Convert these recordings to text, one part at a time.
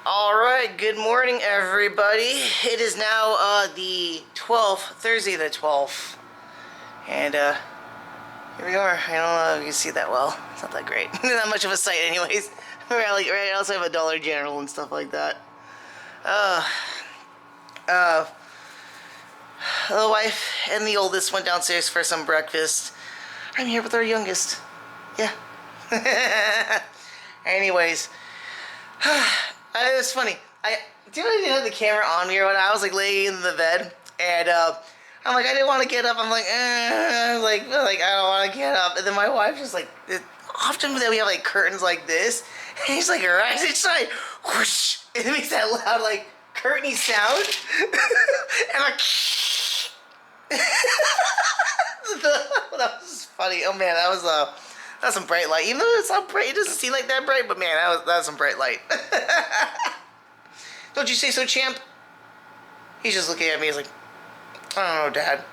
Alright, good morning everybody. It is now the 12th, Thursday the 12th. And here we are. I don't know if you can see that well. It's not that great. Not much of a sight anyways. Right, I also have a Dollar General and stuff like that. The wife and the oldest went downstairs for some breakfast. I'm here with our youngest. Yeah. Anyways. It was funny. I didn't have the camera on me or when I was like laying in the bed, and I'm like, I didn't want to get up. I'm like, I don't want to get up. And then my wife just like, often that we have like curtains like this, and he's like, rise inside, whoosh, and it makes that loud like curtainy sound, and like, that was funny. Oh man, that's some bright light. Even though it's not bright, it doesn't seem like that bright, but man, that was some bright light. Don't you say so, champ? He's just looking at me. He's like, I don't know, Dad.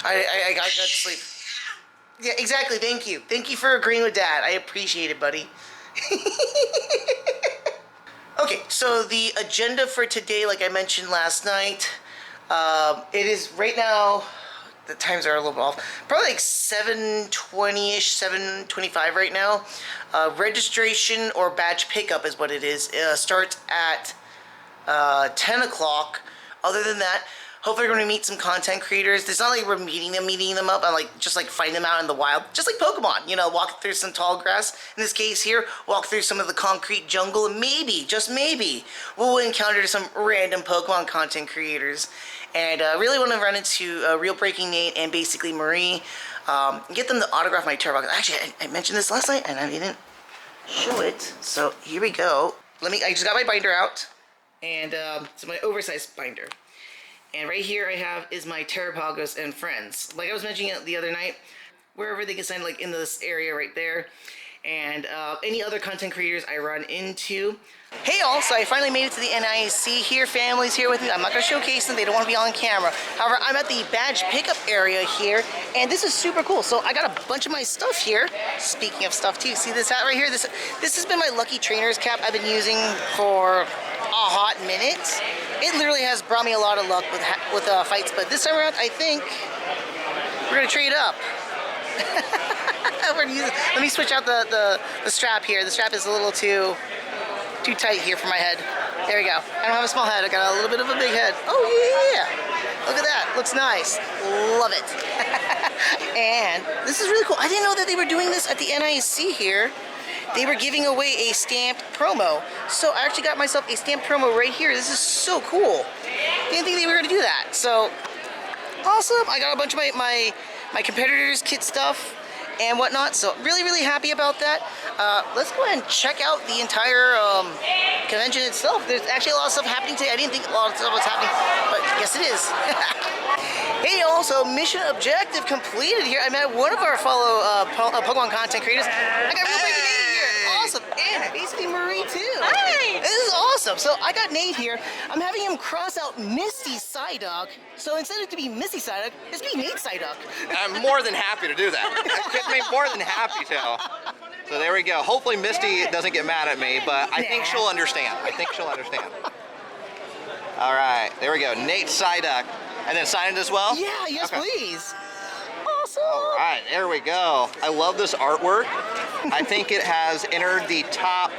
I got to sleep. Yeah, exactly. Thank you. Thank you for agreeing with Dad. I appreciate it, buddy. Okay, so the agenda for today, like I mentioned last night, it is right now. The times are a little bit off. Probably like 7:20-ish, 7:25 right now. Registration or badge pickup is what it is. Starts at 10 o'clock. Other than that, hopefully we're going to meet some content creators. It's not like we're meeting them up. I like just like find them out in the wild. Just like Pokemon, you know, walk through some tall grass. In this case here, walk through some of the concrete jungle. And maybe, just maybe, we'll encounter some random Pokemon content creators. And really want to run into Real Breaking Nate and basically Marie. Get them to autograph my Turbo. Actually, I mentioned this last night and I didn't show it. So here we go. I just got my binder out. And it's my oversized binder. And right here I have is my Terrapagos and friends. Like I was mentioning it the other night, wherever they can sign, like in this area right there. And any other content creators I run into. Hey all, so I finally made it to the NAIC here. Family's here with me. I'm not going to showcase them. They don't want to be on camera. However, I'm at the badge pickup area here. And this is super cool. So I got a bunch of my stuff here. Speaking of stuff too, see this hat right here? This has been my Lucky Trainer's cap I've been using for a hot minute. It literally has brought me a lot of luck with fights. But this time around, I think we're going to trade up. Let me switch out the strap here. The strap is a little too tight here for my head. There we go. I don't have a small head. I got a little bit of a big head. Oh yeah! Look at that. Looks nice. Love it. And this is really cool. I didn't know that they were doing this at the NAIC here. They were giving away a stamped promo. So I actually got myself a stamped promo right here. This is so cool. Didn't think they were going to do that. So awesome. I got a bunch of my competitors' kit stuff and whatnot, so really happy about that. Let's go ahead and check out the entire convention itself. There's actually a lot of stuff happening today. I didn't think a lot of stuff was happening, but yes it is. Hey y'all, so mission objective completed here. I met one of our fellow Pokemon content creators. I got Real Breaking Nate here. Awesome. And basically Marie too. Hi. This is awesome. So I got Nate here. I'm having him cross out Misty Psyduck. So instead of to be Misty Psyduck, it's be Nate Psyduck. I'm more than happy to do that. I'm more than happy to. So there we go. Hopefully Misty doesn't get mad at me, but I think she'll understand. All right, there we go. Nate Psyduck. And then sign it as well? Yeah, yes okay. Please. Awesome. All right, there we go. I love this artwork. I think it has entered the top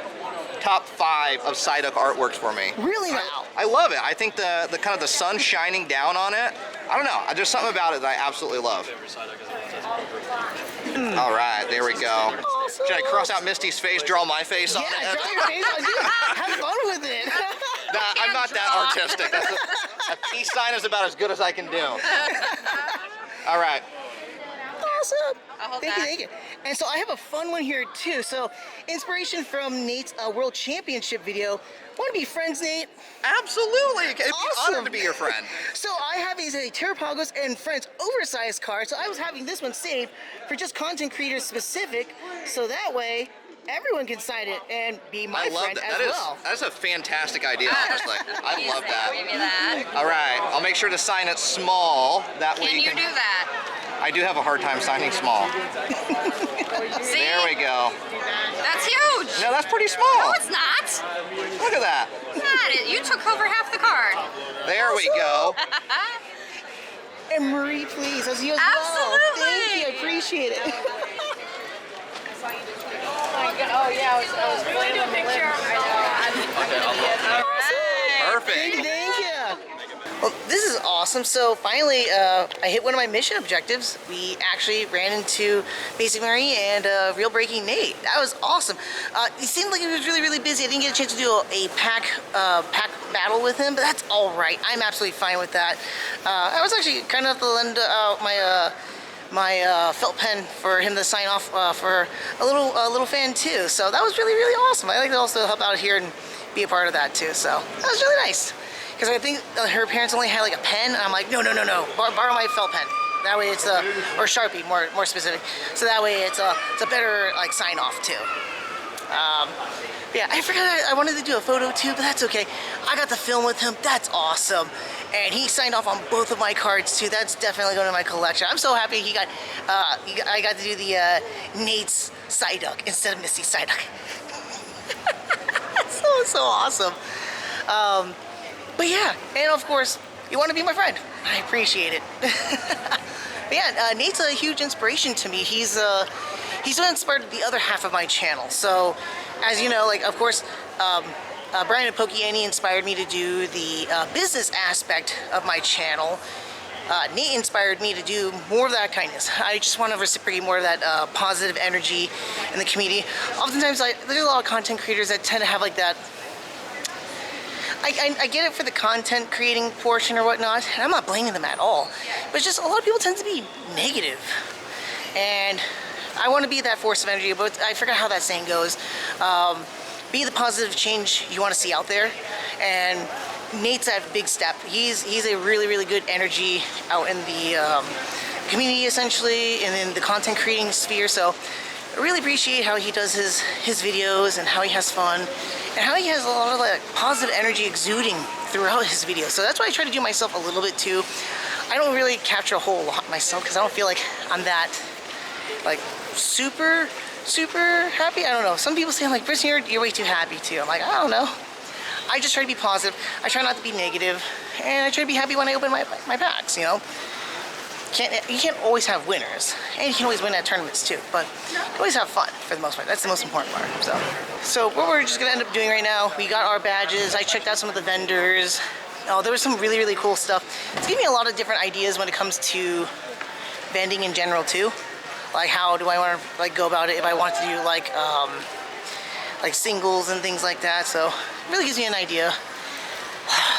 5 of Psyduck artworks for me. Really now? I love it. I think the kind of the sun shining down on it. I don't know. There's something about it that I absolutely love. All right, there we go. Awesome. Should I cross out Misty's face, draw my face on it? Yeah, draw your face on it. Have fun with it. Nah, I'm not that artistic. A peace sign is about as good as I can do. All right. Awesome. Thank you. And so I have a fun one here too. So inspiration from Nate's World Championship video. Want to be friends, Nate? Absolutely. It'd be an honor to be your friend. So I have a Terrapagos and Friends oversized card. So I was having this one saved for just content creators specific. So that way everyone can sign it and be my friend as well. That's a fantastic idea, honestly. I love that. Give me that. All right, I'll make sure to sign it small. That way Can you do that? I do have a hard time signing small. See? There we go. That's huge. No, that's pretty small. No, it's not. Look at that. No. you took over half the card. There we go. And Marie, please, as you as Absolutely. well. Thank you, I appreciate it. Oh yeah, I was really doing a picture. I know. Perfect. Thank you. Well, this is awesome. So finally, I hit one of my mission objectives. We actually ran into Basic Marie and Real Breaking Nate. That was awesome. It seemed like he was really, really busy. I didn't get a chance to do a pack battle with him, but that's all right. I'm absolutely fine with that. I was actually kind enough to lend out my felt pen for him to sign off for a little fan too. So that was really, really awesome. I like to also help out here and be a part of that too. So that was really nice. Because I think her parents only had like a pen, and I'm like, no, borrow my felt pen. That way it's or Sharpie, more specific. So that way it's a better like sign off too. Yeah, I forgot I wanted to do a photo too, but that's okay. I got to film with him. That's awesome. And he signed off on both of my cards too. That's definitely going to my collection. I'm so happy he got. I got to do the Nate's Psyduck instead of Misty Psyduck. so awesome. But yeah, and of course, you want to be my friend. I appreciate it. But yeah, Nate's a huge inspiration to me. He's what inspired the other half of my channel. So, as you know, like of course, Brian and Pokémon inspired me to do the business aspect of my channel. Nate inspired me to do more of that kindness. I just want to reciprocate more of that positive energy in the community. Oftentimes, there's a lot of content creators that tend to have like that. I get it for the content creating portion or whatnot, and I'm not blaming them at all. But it's just a lot of people tend to be negative. And I want to be that force of energy, but I forgot how that saying goes. Be the positive change you want to see out there. And Nate's that big step. He's a really, really good energy out in the community, essentially, and in the content creating sphere. So I really appreciate how he does his videos and how he has fun and how he has a lot of like positive energy exuding throughout his videos. So that's why I try to do myself a little bit too. I don't really capture a whole lot myself because I don't feel like I'm that like super happy. I don't know. Some people say I'm like, Briston, you're way too happy too. I'm like, I don't know. I just try to be positive. I try not to be negative, and I try to be happy when I open my packs. You know, you can't always have winners, and you can always win at tournaments too. But you always have fun for the most part. That's the most important part. So what we're just gonna end up doing right now, we got our badges. I checked out some of the vendors. Oh, there was some really, really cool stuff. It's giving me a lot of different ideas when it comes to vending in general too. Like how do I want to like go about it if I want to do like singles and things like that. So it really gives me an idea.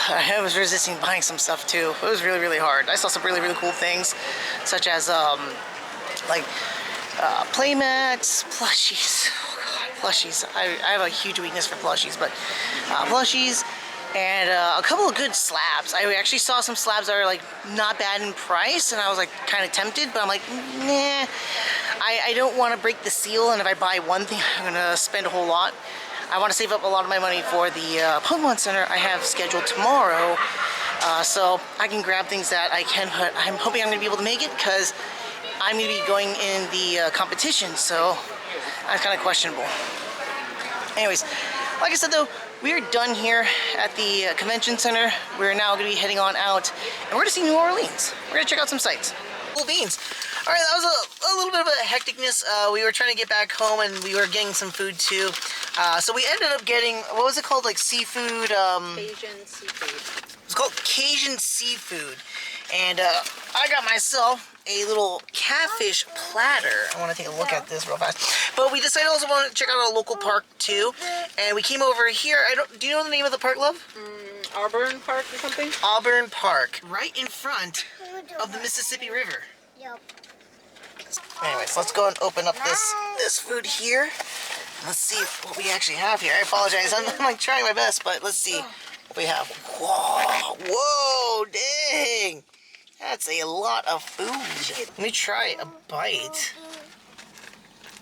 I was resisting buying some stuff too. It was really, really hard. I saw some really, really cool things, such as playmats, plushies. Oh God, plushies. I have a huge weakness for plushies, but plushies and a couple of good slabs. I actually saw some slabs that are like not bad in price, and I was like kind of tempted, but I'm like, nah. I don't want to break the seal, and if I buy one thing, I'm gonna spend a whole lot. I want to save up a lot of my money for the Pokemon Center I have scheduled tomorrow, so I can grab things that I can. But I'm hoping I'm gonna be able to make it because I'm gonna be going in the competition, so that's kind of questionable. Anyways, like I said though, we are done here at the convention center. We're now going to be heading on out, and we're going to see New Orleans. We're going to check out some sights. Cool beans. All right, that was a little bit of a hecticness. We were trying to get back home, and we were getting some food too. So we ended up getting, what was it called? Like seafood? Cajun seafood. It's called Cajun seafood. And I got myself a little catfish platter. I want to take a look at this real fast. But we decided also want to check out a local park too. And we came over here. Do you know the name of the park, love? Auburn Park or something? Auburn Park. Right in front of the Mississippi River. Yep. Anyways, let's go and open up this food here. Let's see what we actually have here. I apologize. I'm like trying my best, but let's see what we have. Whoa, dang. That's a lot of food. Let me try a bite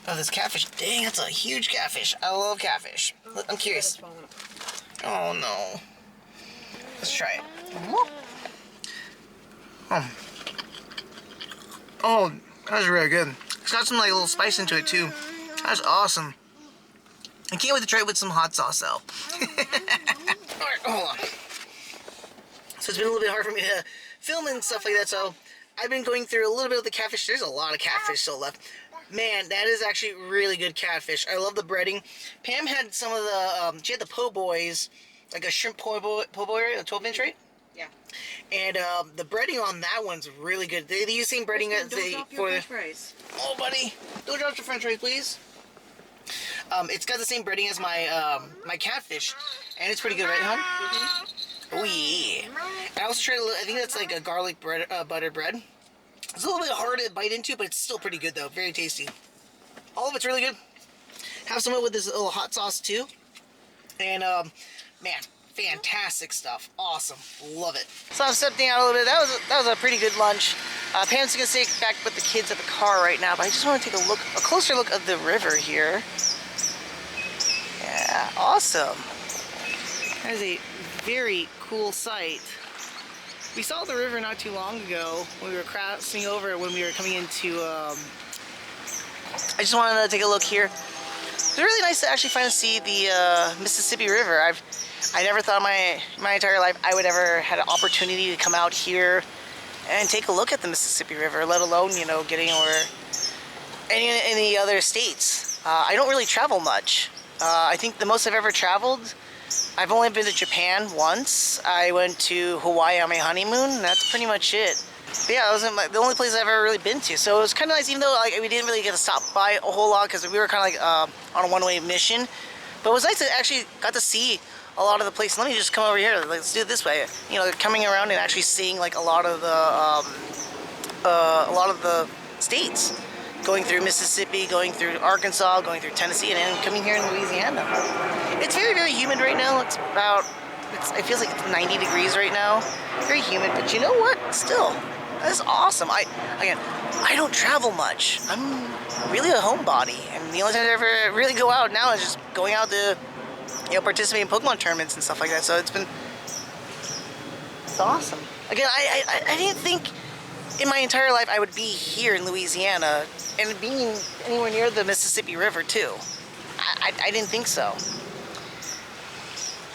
of this catfish. Dang, that's a huge catfish. I love catfish. I'm curious. Oh no. Let's try it. Oh, that's really good. It's got some like little spice into it too. That's awesome. I can't wait to try it with some hot sauce though. Alright, hold on. So it's been a little bit hard for me to film and stuff like that. So I've been going through a little bit of the catfish. There's a lot of catfish still left. Man, that is actually really good catfish. I love the breading. Pam had some of the, she had the po' boys, like a shrimp po' boy, a 12-inch, right? Yeah. And the breading on that one's really good. They use the same breading as they for the. fries. Oh, buddy, don't drop your French fries, please. It's got the same breading as my my catfish, and it's pretty good, right, hon? Mm-hmm. Oh yeah. I also tried. I think that's like a garlic bread, butter bread. It's a little bit hard to bite into, but it's still pretty good though. Very tasty. All of it's really good. Have some of it with this little hot sauce too. And man, fantastic stuff. Awesome. Love it. So I'm stepping out a little bit. That was a pretty good lunch. Pam's gonna stay back with the kids at the car right now, but I just want to take a closer look of the river here. Yeah, awesome. That is a very cool sight. We saw the river not too long ago when we were crossing over when we were coming into, I just wanted to take a look here. It's really nice to actually finally see the Mississippi River. I never thought in my entire life I would ever had an opportunity to come out here and take a look at the Mississippi River, let alone, you know, getting over any other states. I don't really travel much. I think the most I've ever traveled, I've only been to Japan once. I went to Hawaii on my honeymoon. That's pretty much it. But yeah, it wasn't the only place I've ever really been to. So it was kind of nice, even though like we didn't really get to stop by a whole lot because we were kind of like on a one-way mission. But it was nice to actually got to see a lot of the places. Let me just come over here. Let's do it this way. You know, coming around and actually seeing like a lot of the states. Going through Mississippi, going through Arkansas, going through Tennessee, and then coming here in Louisiana. It's very, very humid right now. It feels like it's 90 degrees right now. Very humid, but you know what? Still, that's awesome. I don't travel much. I'm really a homebody, and the only time I ever really go out now is just going out to, you know, participate in Pokemon tournaments and stuff like that. So it's awesome. Again, I didn't think in my entire life I would be here in Louisiana and being anywhere near the Mississippi River too. I didn't think so.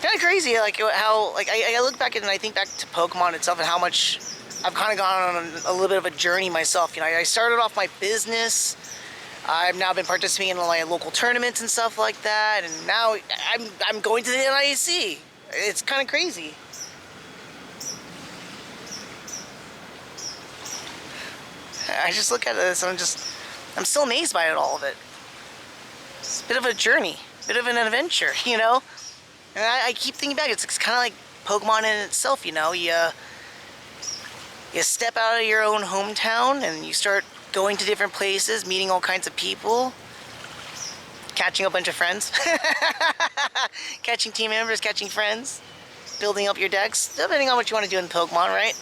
Kind of crazy, like how like I look back and I think back to Pokemon itself and how much I've kind of gone on a little bit of a journey myself. You know, I started off my business. I've now been participating in like local tournaments and stuff like that, and now I'm going to the NAIC. It's kind of crazy. I just look at this and I'm still amazed by all of it. It's a bit of a journey, a bit of an adventure, you know? And I keep thinking back, it's kind of like Pokemon in itself, you know? You step out of your own hometown and you start going to different places, meeting all kinds of people, catching a bunch of friends, catching team members, catching friends, building up your decks, depending on what you want to do in Pokemon, right?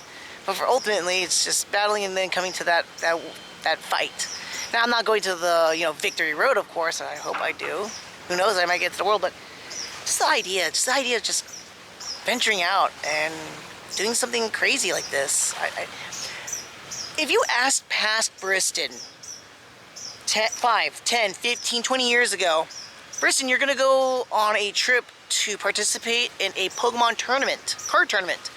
But for ultimately, it's just battling and then coming to that fight. Now, I'm not going to the, you know, victory road, of course, and I hope I do. Who knows, I might get to the world, but just the idea of just venturing out and doing something crazy like this. If you asked past Briston 5, 10, 15, 20 years ago, Briston, you're going to go on a trip to participate in a Pokemon tournament, card tournament.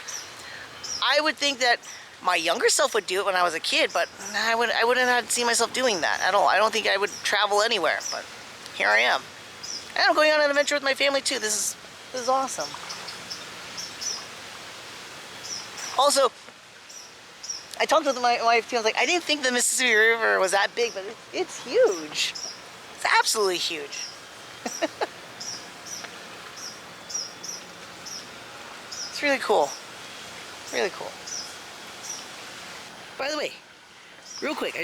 I would think that my younger self would do it when I was a kid, but I wouldn't have seen myself doing that at all. I don't think I would travel anywhere, but here I am. And I'm going on an adventure with my family too. This is awesome. Also, I talked with my wife too. I was like, I didn't think the Mississippi River was that big, but it's huge. It's absolutely huge. It's really cool. Really cool. By the way, real quick, I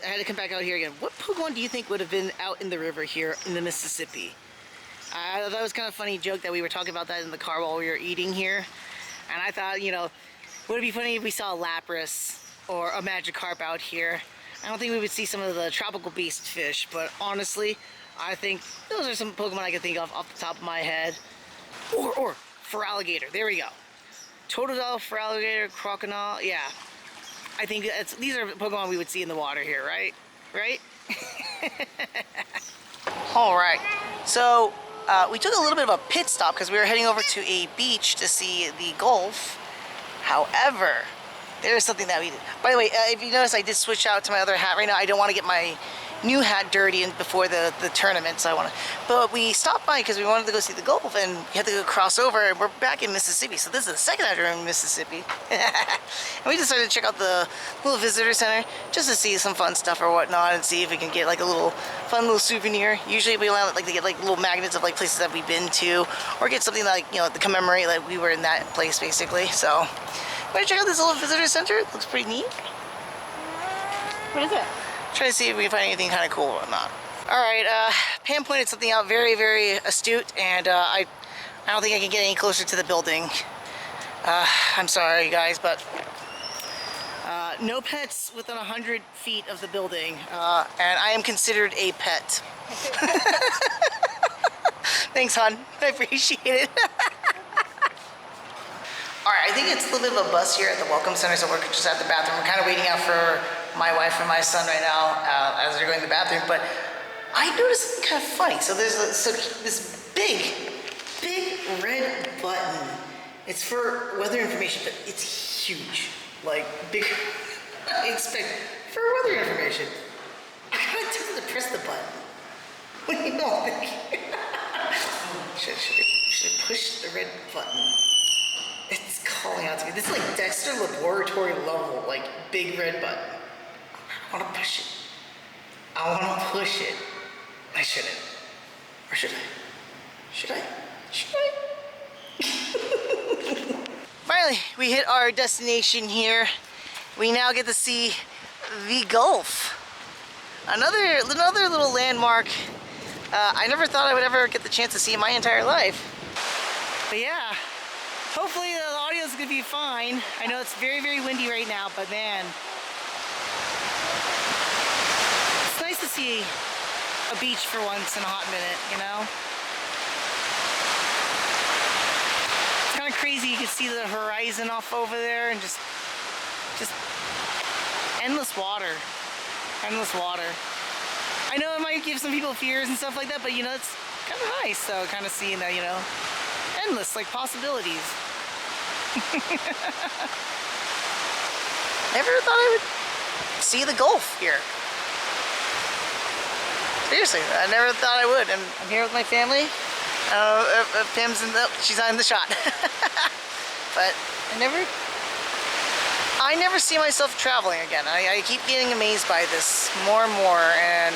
had to come back out here again. What Pokemon do you think would have been out in the river here in the Mississippi? I thought it was kind of a funny joke that we were talking about that in the car while we were eating here. And I thought, you know, would it be funny if we saw a Lapras or a Magikarp out here? I don't think we would see some of the tropical beast fish, but honestly, I think those are some Pokemon I can think of off the top of my head. Or Feraligatr, there we go. Totodile, Feraligatr, Crocodile, yeah. I think these are Pokemon we would see in the water here, right? Right? Alright, so we took a little bit of a pit stop because we were heading over to a beach to see the Gulf. However, there is something that we did. By the way, if you notice, I did switch out to my other hat right now. I don't want to get my new hat dirty before the tournament, so I want to. But we stopped by because we wanted to go see the Gulf, and we had to go cross over, and we're back in Mississippi. So this is the second time we're in Mississippi. And we decided to check out the little visitor center just to see some fun stuff or whatnot, and see if we can get like a little fun little souvenir. Usually we like to get like little magnets of like places that we've been to, or get something like, you know, to commemorate like we were in that place basically. So we're gonna check out this little visitor center. It looks pretty neat. What is it? Try to see if we can find anything kind of cool or not. All right, Pam pointed something out very, very astute, and I don't think I can get any closer to the building. I'm sorry, guys, but no pets within 100 feet of the building, and I am considered a pet. Thanks, hon. I appreciate it. All right, I think it's a little bit of a bus here at the Welcome Center, so we're just at the bathroom. We're kind of waiting out for my wife and my son right now as they're going to the bathroom, but I noticed something kind of funny. So there's this big red button. It's for weather information, but it's huge, like big. I expect for weather information. I kind of tempted to press the button. What do you all think? should I push the red button? It's calling out to me. This is like Dexter Laboratory level, like big red button. I want to push it. I want to push it. I shouldn't. Or should I? Should I? Should I? Finally, we hit our destination here. We now get to see the Gulf. Another little landmark I never thought I would ever get the chance to see in my entire life. But yeah, hopefully the audio is going to be fine. I know it's very, very windy right now, but man, it's nice to see a beach for once in a hot minute, you know? It's kind of crazy. You can see the horizon off over there and just endless water. Endless water. I know it might give some people fears and stuff like that, but you know, it's kind of nice. So kind of seeing that, you know, endless, like possibilities. Never thought I would see the Gulf here. Seriously, I never thought I would. And I'm here with my family. If Pam's she's not in the shot. But I never see myself traveling again. I keep getting amazed by this more and more, and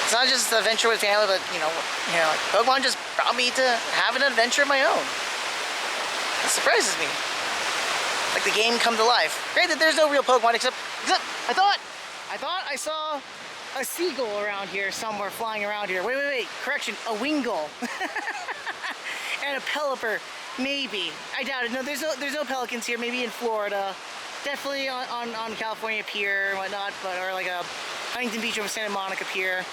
it's not just an adventure with family, but you know, like Pokemon just brought me to have an adventure of my own. It surprises me. Like the game come to life. Granted, there's no real Pokemon except I thought I saw a seagull around here somewhere, flying around here. Wait, correction, a wingull. And a pelipper, maybe. I doubt it. No, there's no pelicans here. Maybe in Florida, definitely on California Pier and whatnot, or like a Huntington Beach or Santa Monica Pier.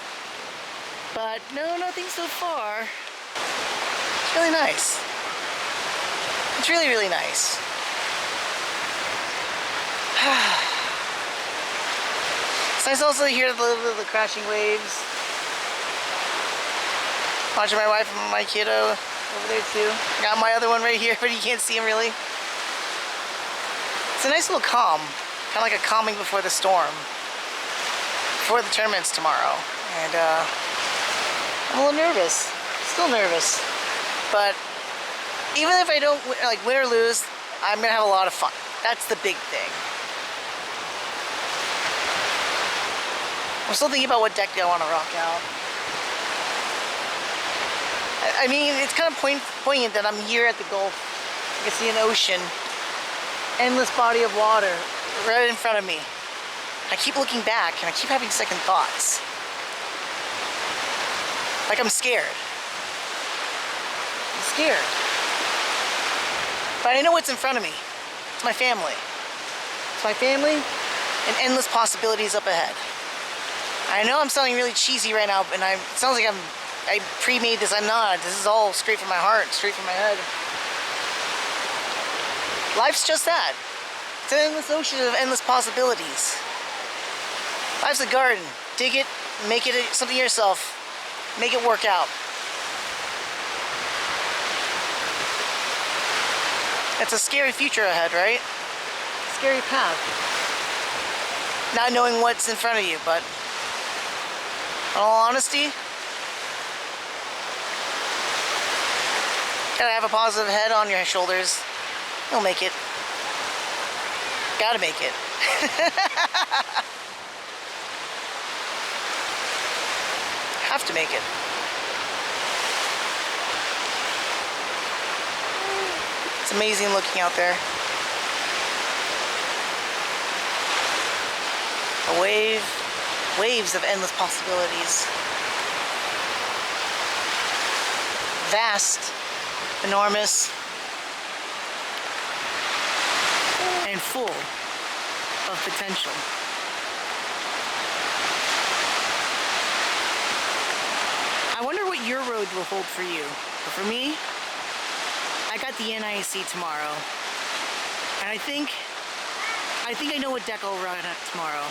But no, nothing so far. It's really nice. It's really, really nice. It's nice also to hear the crashing waves. Watching my wife and my kiddo over there too. I got my other one right here, but you can't see him really. It's a nice little calm. Kind of like a calming before the storm. Before the tournament's tomorrow. And I'm a little nervous. Still nervous. But even if I don't like win or lose, I'm gonna have a lot of fun. That's the big thing. I'm still thinking about what deck do I want to rock out. I mean, it's kind of poignant that I'm here at the Gulf. I can see an ocean, endless body of water right in front of me. I keep looking back and I keep having second thoughts. Like I'm scared. I'm scared. But I know what's in front of me. It's my family. It's my family and endless possibilities up ahead. I know I'm sounding really cheesy right now, and it sounds like I pre-made this. I'm not. This is all straight from my heart, straight from my head. Life's just that. It's an endless ocean of endless possibilities. Life's a garden. Dig it, make it something yourself. Make it work out. It's a scary future ahead, right? Scary path. Not knowing what's in front of you, but in all honesty, gotta have a positive head on your shoulders. You'll make it. Gotta make it. Have to make it. It's amazing looking out there. Waves of endless possibilities. Vast, enormous, and full of potential. I wonder what your road will hold for you. But for me, I got the NAIC tomorrow. And I think I know what deck I'll run at tomorrow.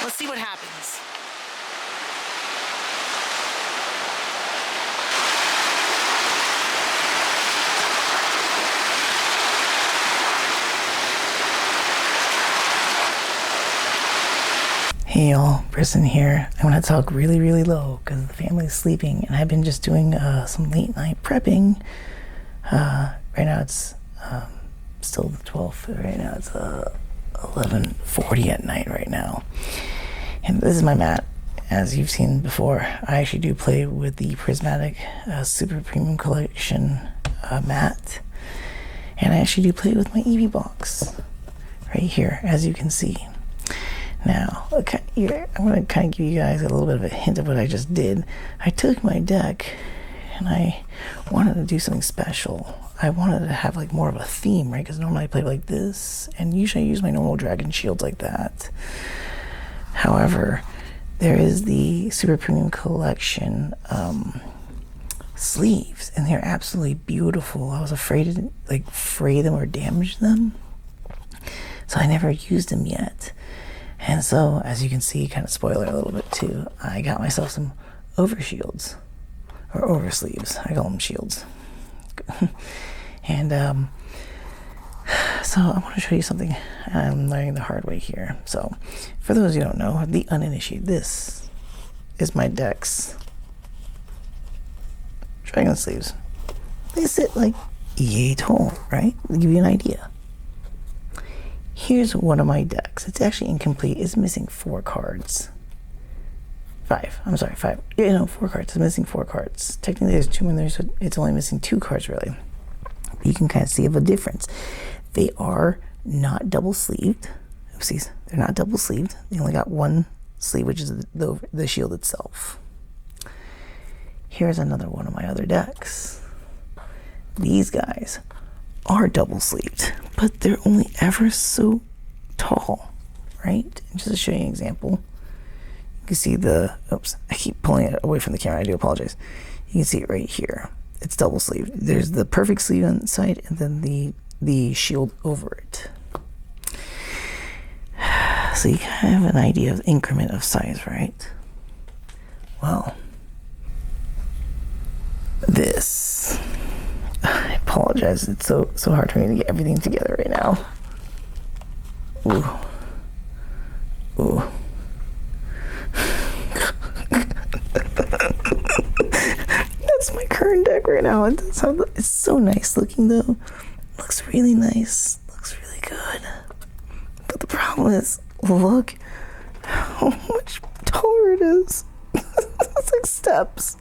Let's see what happens. Hey y'all, Briston here. I'm gonna talk really, really low because the family's sleeping and I've been just doing some late night prepping. Right now it's still the 12th. Right now it's 11:40 at night right now. And this is my mat. As you've seen before, I actually do play with the Prismatic Super Premium Collection mat. And I actually do play with my Eevee box right here, as you can see. Now, okay, I'm going to kind of give you guys a little bit of a hint of what I just did. I took my deck and I wanted to do something special. I wanted to have like more of a theme, right? Because normally I play like this, and usually I use my normal dragon shields like that. However, there is the Super Premium Collection sleeves, and they're absolutely beautiful. I was afraid to like fray them or damage them, so I never used them yet. And so, as you can see, kind of spoiler a little bit too, I got myself some overshields, or oversleeves. I call them shields. And so I want to show you something I'm learning the hard way here. So, for those who don't know, the uninitiated, this is my deck's dragon sleeves. They sit like yay tall, right? To give you an idea. Here's one of my decks. It's actually incomplete. It's missing 4 cards. 5. I'm sorry, 5. Yeah, no, 4 cards. It's missing 4 cards. Technically, there's 2 in there, so it's only missing 2 cards, really. But you can kind of see a difference. They are not double-sleeved. Oopsies. They're not double-sleeved. They only got 1 sleeve, which is the shield itself. Here's another one of my other decks. These guys are double-sleeved, but they're only ever so tall, right? And just to show you an example, you can see oops, I keep pulling it away from the camera, I do apologize. You can see it right here. It's double-sleeved. There's the perfect sleeve on the side, and then the shield over it. So you kind of have an idea of the increment of size, right? Well, this, I apologize. It's so hard for me to get everything together right now. Ooh. That's my current deck right now. It's so nice looking though. Looks really nice. Looks really good. But the problem is, look how much taller it is. It's like steps.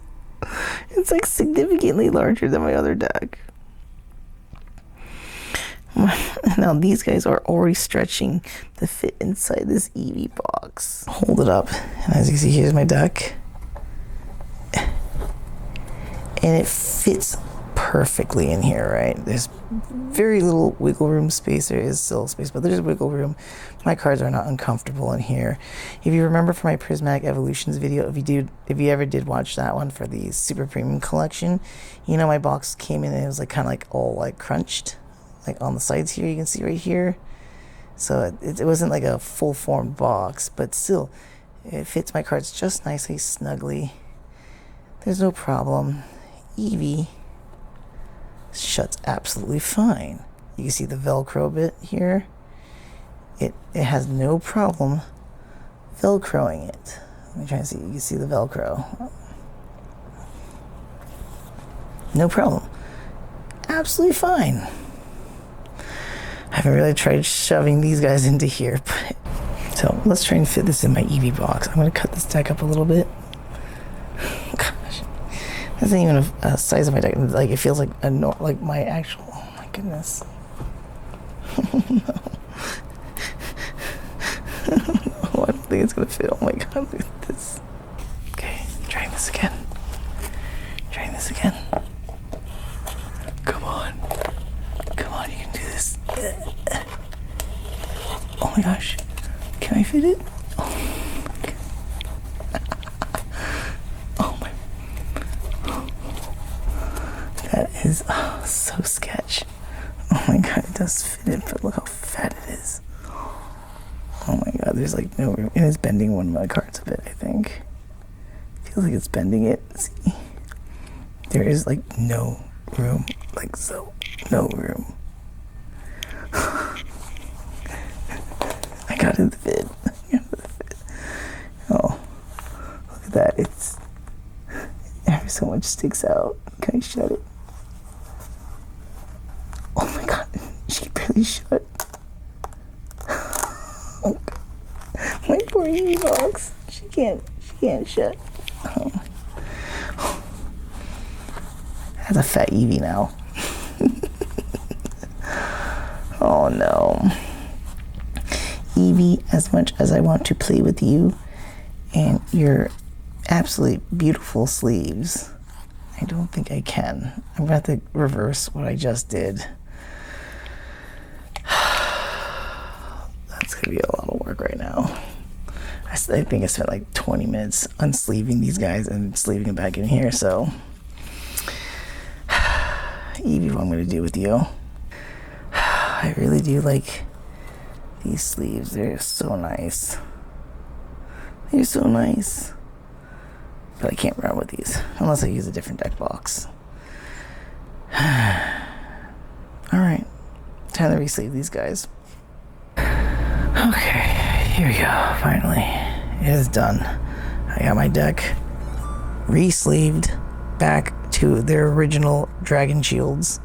It's like significantly larger than my other deck. Now these guys are already stretching to fit inside this Eevee box. Hold it up, and as you can see, here's my deck. And it fits perfectly in here, right? There's very little wiggle room space. There is still space, but there's wiggle room. My cards are not uncomfortable in here. If you remember from my Prismatic Evolutions video, if you ever did watch that one for the Super Premium Collection, you know my box came in and it was like kind of like all like crunched, like on the sides here. You can see right here. So it wasn't like a full formed box, but still, it fits my cards just nicely, snugly. There's no problem. Eevee Shuts absolutely fine. You can see the Velcro bit here. It has no problem Velcroing it. Let me try and see. You can see the Velcro. No problem. Absolutely fine. I haven't really tried shoving these guys into here, but so let's try and fit this in my EV box. I'm going to cut this deck up a little bit. Gosh, that's not even a size of my deck. Like it feels like like my actual. Oh my goodness. No, I don't think it's gonna fit. Oh my god, look at this. Okay, trying this again. Trying this again. Come on. Come on, you can do this. Oh my gosh. Can I fit it? Oh my god. Oh my. That is so sketch. Oh my god, it does fit it, but look how fat it is. Oh my god, there's like no room. And it's bending one of my cards a bit, I think. Feels like it's bending it. See? There is like no room. Like so. No room. I got it to fit. Oh. Look at that. It's ever so much sticks out. Can I shut it? Oh my god. She can barely shut. Oh god. My poor EV box. She can't shut. Oh. That's a fat Eevee now. Oh no. Eevee, as much as I want to play with you and your absolutely beautiful sleeves, I don't think I can. I'm going to have to reverse what I just did. That's going to be a lot of work right now. I think I spent like 20 minutes unsleeving these guys and sleeving them back in here, so Eevee, what I'm going to do with you. I really do like these sleeves. They're so nice. They're so nice. But I can't run with these unless I use a different deck box. Alright. Time to re-sleeve these guys. Okay, here we go. Finally. It is done. I got my deck re-sleeved back to their original dragon shields.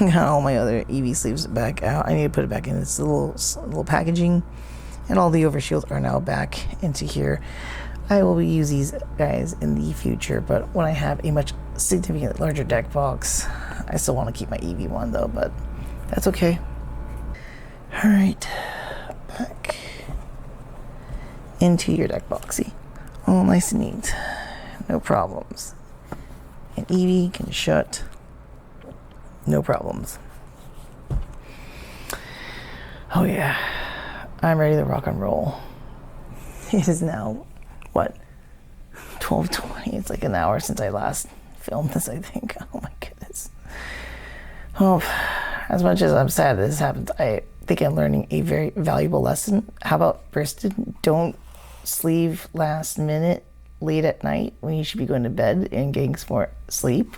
Got all my other EV sleeves back out. I need to put it back in this little packaging, and all the overshields are now back into here. I will use these guys in the future, but when I have a much significantly larger deck box, I still want to keep my EV one though, but that's okay. All right, back into your deck boxy. All nice and neat, no problems. And EV can shut. No problems. Oh yeah, I'm ready to rock and roll. It is now, what, 12:20? It's like an hour since I last filmed this, I think. Oh my goodness. Oh, as much as I'm sad this happened, I think I'm learning a very valuable lesson. How about Briston? Don't sleeve last minute, late at night, when you should be going to bed and getting some more sleep.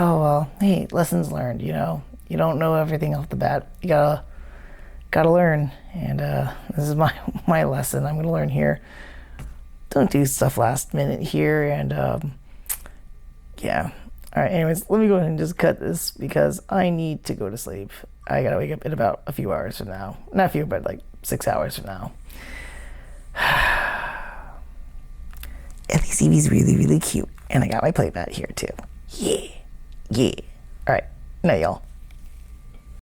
Oh well, hey, lessons learned, you know. You don't know everything off the bat. You gotta learn, and this is my lesson. I'm gonna learn here. Don't do stuff last minute here, and yeah. All right. Anyways, let me go ahead and just cut this because I need to go to sleep. I gotta wake up in about a few hours from now. Not a few, but like 6 hours from now. And these EV's really, really cute. And I got my playmat here too. Yeah. Yeah. All right. Night, y'all.